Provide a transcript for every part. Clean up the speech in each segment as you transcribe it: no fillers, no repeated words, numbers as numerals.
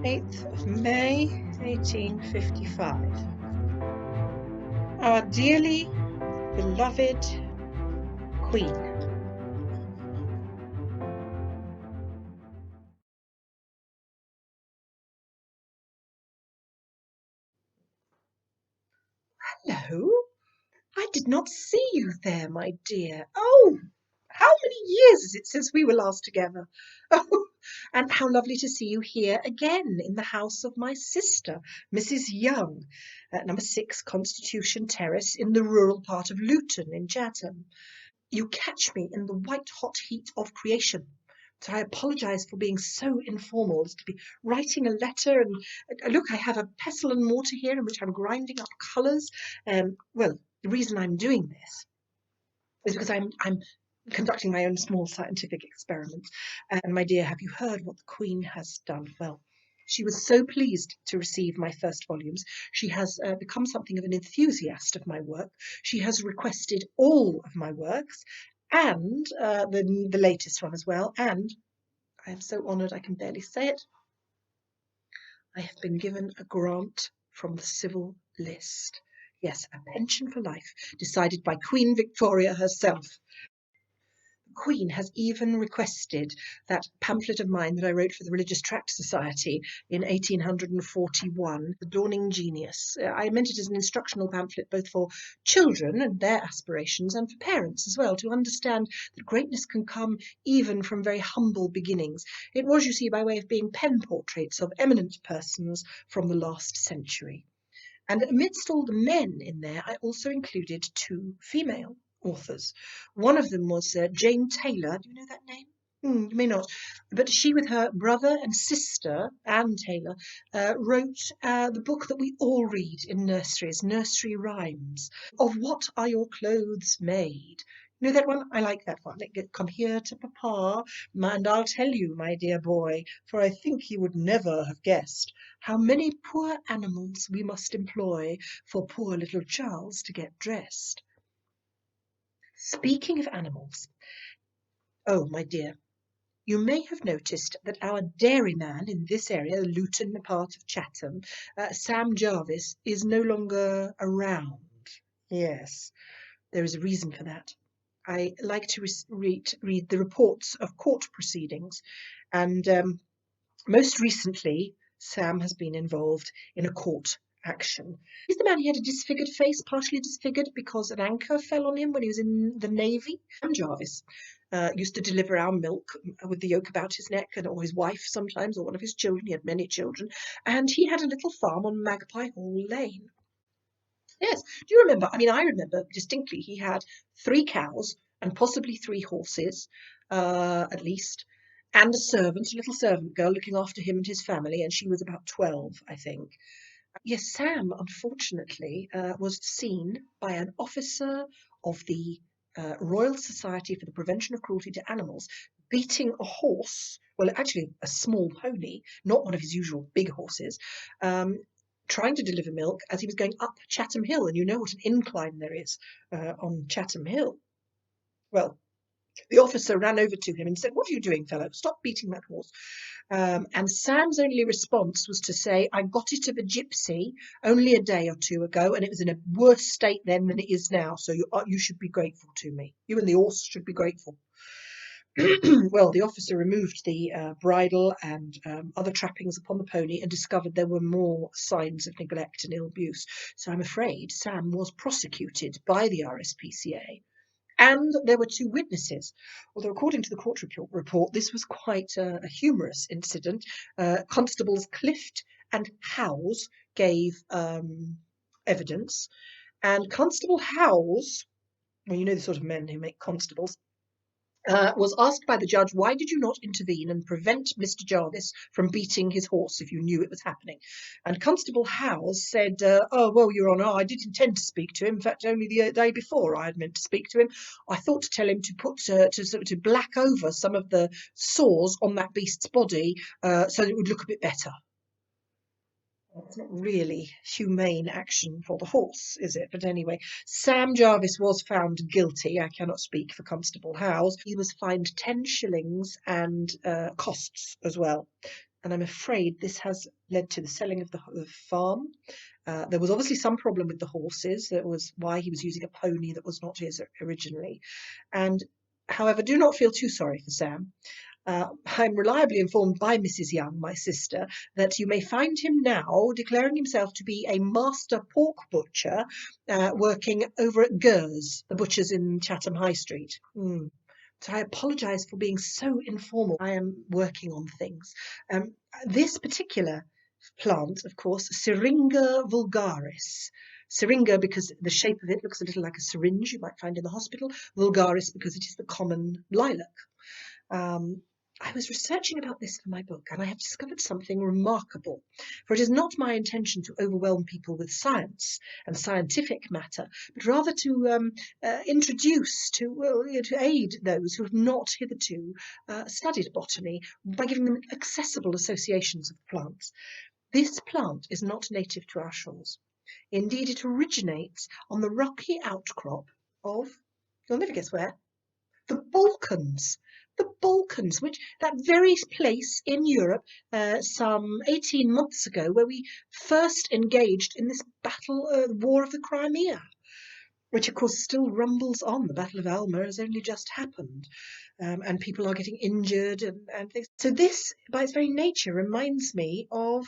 8th of May, 1855. Our dearly beloved Queen. Hello, I did not see you there, my dear. Oh, how many years is it since we were last together? Oh, and how lovely to see you here again in the house of my sister, Mrs. Young, at number 6 Constitution Terrace in the rural part of Luton in Chatham. You catch me in the white-hot heat of creation. So I apologise for being so informal as to be writing a letter. And look, I have a pestle and mortar here in which I'm grinding up colours. Well, the reason I'm doing this is because I'm conducting my own small scientific experiments. And my dear, have you heard what the Queen has done? Well, she was so pleased to receive my first volumes. She has become something of an enthusiast of my work. She has requested all of my works and the latest one as well. And I am so honoured I can barely say it. I have been given a grant from the civil list. Yes, a pension for life, decided by Queen Victoria herself. Queen has even requested that pamphlet of mine that I wrote for the Religious Tract Society in 1841, The Dawning Genius. I meant it as an instructional pamphlet both for children and their aspirations and for parents as well, to understand that greatness can come even from very humble beginnings. It was, you see, by way of being pen portraits of eminent persons from the last century. And amidst all the men in there, I also included 2 female authors. One of them was Jane Taylor. Do you know that name? You may not. But she, with her brother and sister, Anne Taylor, wrote the book that we all read in nurseries, nursery rhymes. Of what are your clothes made? You know that one? I like that one. Come here to Papa, and I'll tell you, my dear boy, for I think he would never have guessed how many poor animals we must employ for poor little Charles to get dressed. Speaking of animals, oh, my dear, you may have noticed that our dairyman in this area, the Luton part of Chatham, Sam Jarvis, is no longer around. Yes, there is a reason for that. I like to read the reports of court proceedings, and most recently, Sam has been involved in a court action. He's the man who had a disfigured face, partially disfigured because an anchor fell on him when he was in the Navy. Sam Jarvis used to deliver our milk with the yoke about his neck, or his wife sometimes, or one of his children. He had many children. And he had a little farm on Magpie Hall Lane. Yes. Do you remember? I mean, I remember distinctly he had 3 cows and possibly 3 horses, at least, and a servant, a little servant girl looking after him and his family, and she was about 12, I think. Yes, Sam, unfortunately, was seen by an officer of the Royal Society for the Prevention of Cruelty to Animals beating a horse, well, actually a small pony, not one of his usual big horses, trying to deliver milk as he was going up Chatham Hill. And you know what an incline there is on Chatham Hill. Well, the officer ran over to him and said, "What are you doing, fellow? Stop beating that horse." And Sam's only response was to say, "I got it of a gypsy only a day or 2 ago, and it was in a worse state then than it is now. So you should be grateful to me. You and the horse should be grateful." Well, the officer removed the bridle and other trappings upon the pony and discovered there were more signs of neglect and ill abuse. So I'm afraid Sam was prosecuted by the RSPCA. And there were 2 witnesses, although according to the court report, this was quite a humorous incident. Constables Clift and Howes gave evidence, and Constable Howes, well, you know the sort of men who make constables, was asked by the judge, "Why did you not intervene and prevent Mr. Jarvis from beating his horse if you knew it was happening?" And Constable Howes said, "Oh, well, Your Honour, I did intend to speak to him. In fact, only the day before I had meant to speak to him. I thought to tell him to put to black over some of the sores on that beast's body so that it would look a bit better." It's not really humane action for the horse, is it? But anyway, Sam Jarvis was found guilty. I cannot speak for Constable Howes. He was fined 10 shillings and costs as well. and I'm afraid this has led to the selling of the farm. There was obviously some problem with the horses. That was why he was using a pony that was not his originally. And however, do not feel too sorry for Sam. I'm reliably informed by Mrs. Young, my sister, that you may find him now declaring himself to be a master pork butcher, working over at Gers, the butchers in Chatham High Street. So I apologise for being so informal. I am working on things. This particular plant, of course, Syringa vulgaris. Syringa because the shape of it looks a little like a syringe you might find in the hospital. Vulgaris because it is the common lilac. I was researching about this for my book, and I have discovered something remarkable. For it is not my intention to overwhelm people with science and scientific matter, but rather to introduce, to aid those who have not hitherto studied botany by giving them accessible associations of plants. This plant is not native to our shores. Indeed, it originates on the rocky outcrop of, you'll never guess where, the Balkans. The Balkans, that very place in Europe some 18 months ago where we first engaged in this war of the Crimea, which of course still rumbles on. The Battle of Alma has only just happened, and people are getting injured and things. So this, by its very nature, reminds me of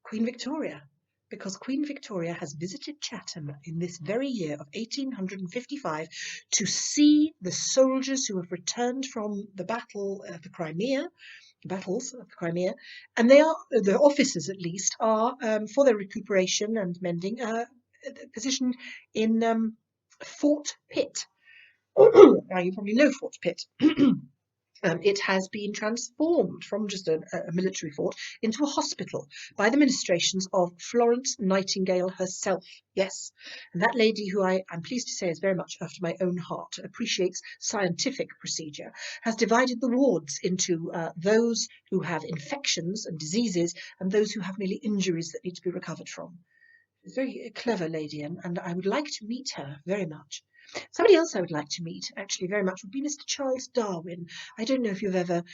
Queen Victoria, because Queen Victoria has visited Chatham in this very year of 1855 to see the soldiers who have returned from the battles of the Crimea, and they are, the officers at least, are, for their recuperation and mending, positioned in Fort Pitt. Now, you probably know Fort Pitt. It has been transformed from just a military fort into a hospital by the ministrations of Florence Nightingale herself. Yes, and that lady, who I'm pleased to say is very much after my own heart, appreciates scientific procedure, has divided the wards into those who have infections and diseases and those who have merely injuries that need to be recovered from. She's a very clever lady, and I would like to meet her very much. Somebody else I would like to meet, actually, very much, would be Mr. Charles Darwin. I don't know if you've ever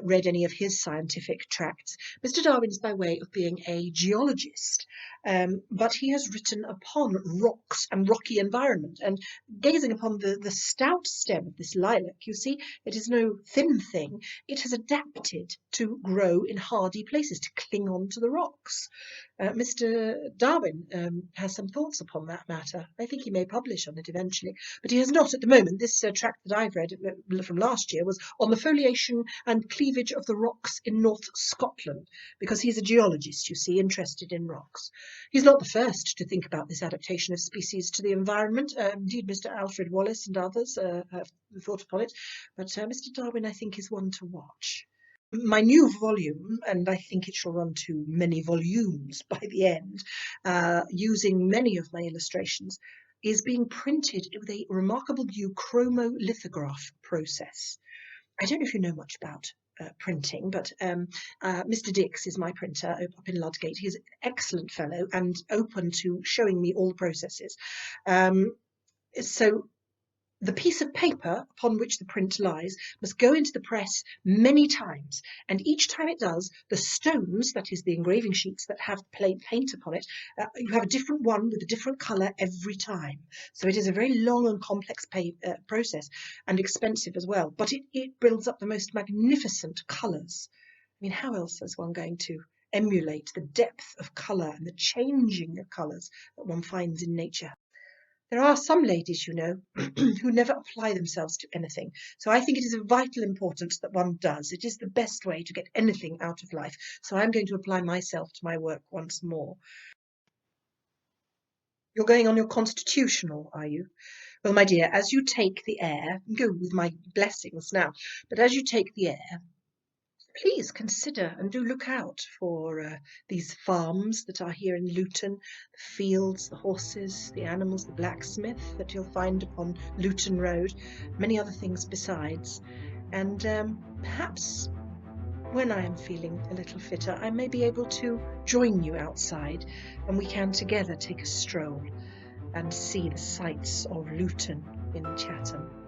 read any of his scientific tracts. Mr. Darwin is by way of being a geologist, but he has written upon rocks and rocky environment. And gazing upon the stout stem of this lilac, you see, it is no thin thing. It has adapted to grow in hardy places, to cling on to the rocks. Mr. Darwin has some thoughts upon that matter. I think he may publish on it eventually, but he has not at the moment. This tract that I've read from last year was on the foliation and cleavage of the rocks in North Scotland, because he's a geologist, you see, interested in rocks. He's not the first to think about this adaptation of species to the environment. Indeed, Mr. Alfred Wallace and others have thought upon it, but Mr. Darwin, I think, is one to watch. My new volume, and I think it shall run to many volumes by the end, using many of my illustrations, is being printed with a remarkable new chromolithograph process. I don't know if you know much about printing, but Mr. Dix is my printer up in Ludgate. He's an excellent fellow and open to showing me all the processes. So the piece of paper upon which the print lies must go into the press many times, and each time it does, the stones, that is the engraving sheets that have paint upon it, you have a different one with a different colour every time. So it is a very long and complex process, and expensive as well, but it builds up the most magnificent colours. I mean, how else is one going to emulate the depth of colour and the changing of colours that one finds in nature? There are some ladies, you know, who never apply themselves to anything. So I think it is of vital importance that one does. It is the best way to get anything out of life. So I'm going to apply myself to my work once more. You're going on your constitutional, are you? Well, my dear, as you take the air, go with my blessings now, but as you take the air, please consider and do look out for these farms that are here in Luton, the fields, the horses, the animals, the blacksmith that you'll find upon Luton Road, many other things besides. And perhaps when I am feeling a little fitter, I may be able to join you outside, and we can together take a stroll and see the sights of Luton in Chatham.